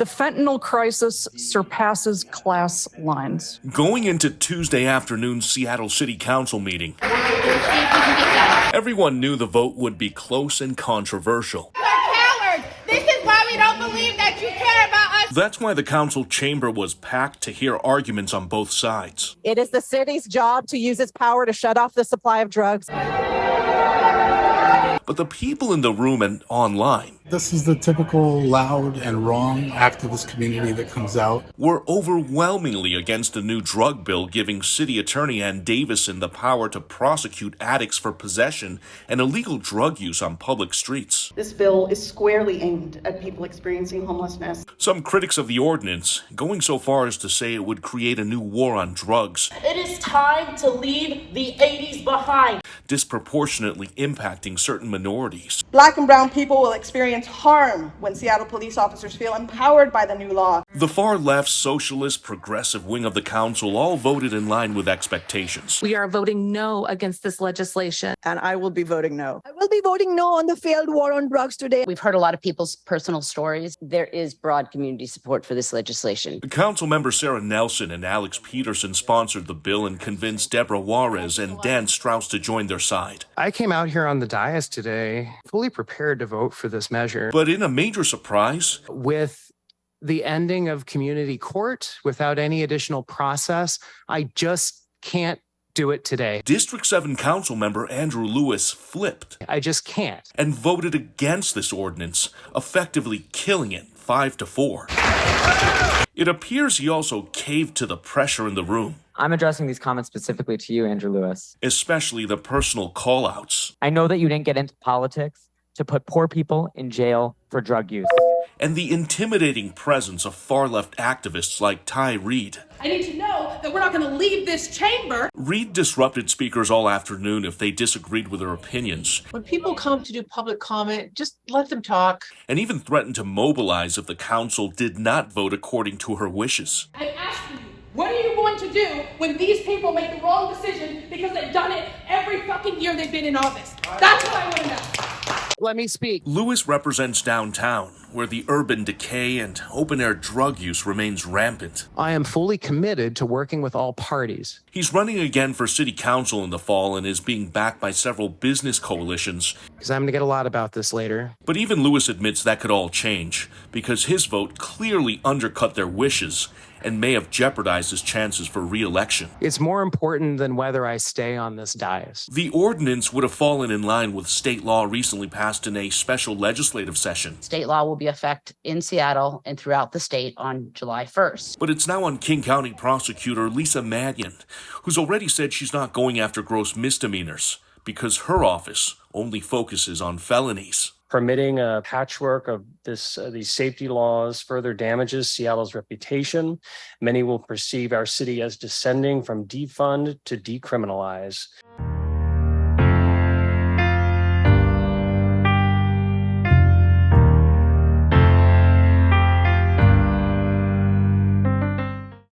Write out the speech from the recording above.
The fentanyl crisis surpasses class lines. Going into Tuesday afternoon's Seattle City Council meeting, everyone knew the vote would be close and controversial. You're cowards! This is why we don't believe that you care about us! That's why the council chamber was packed to hear arguments on both sides. It is the city's job to use its power to shut off the supply of drugs. But the people in the room and online, this is the typical loud and wrong activist community that comes out, were overwhelmingly against a new drug bill giving City Attorney Ann Davison the power to prosecute addicts for possession and illegal drug use on public streets. This bill is squarely aimed at people experiencing homelessness. Some critics of the ordinance going so far as to say it would create a new war on drugs. It is time to leave the 80s behind. Disproportionately impacting certain minorities. Black and brown people will experience harm when Seattle police officers feel empowered by the new law. The far left, socialist, progressive wing of the council all voted in line with expectations. We are voting no against this legislation. And I will be voting no. I will be voting no on the failed war on drugs today. We've heard a lot of people's personal stories. There is broad community support for this legislation. Council member Sarah Nelson and Alex Peterson sponsored the bill and convinced Deborah Juarez and Dan Strauss to join their side. I came out here on the dais today fully prepared to vote for this measure. But in a major surprise, with the ending of community court without any additional process, I just can't do it today. District 7 council member Andrew Lewis flipped. I just can't. And voted against this ordinance, effectively killing it 5-4. It appears he also caved to the pressure in the room. I'm addressing these comments specifically to you, Andrew Lewis. Especially the personal call-outs. I know that you didn't get into politics to put poor people in jail for drug use. And the intimidating presence of far-left activists like Ty Reed. I need to know that we're not going to leave this chamber. Reed disrupted speakers all afternoon if they disagreed with her opinions. When people come to do public comment, just let them talk. And even threatened to mobilize if the council did not vote according to her wishes. I'm asking you, what are you going to do when these people make the wrong decision because they've done it every fucking year they've been in office? That's what I want to know. Let me speak. Lewis represents downtown, where the urban decay and open-air drug use remains rampant. I am fully committed to working with all parties. He's running again for city council in the fall and is being backed by several business coalitions. Because I'm going to get a lot about this later. But even Lewis admits that could all change, because his vote clearly undercut their wishes and may have jeopardized his chances for re-election. It's more important than whether I stay on this dais. The ordinance would have fallen in line with state law recently passed in a special legislative session. State law will be effect in Seattle and throughout the state on July 1st. But it's now on King County prosecutor Lisa Mannion, who's already said she's not going after gross misdemeanors because her office only focuses on felonies. Permitting a patchwork of these safety laws further damages Seattle's reputation. Many will perceive our city as descending from defund to decriminalize.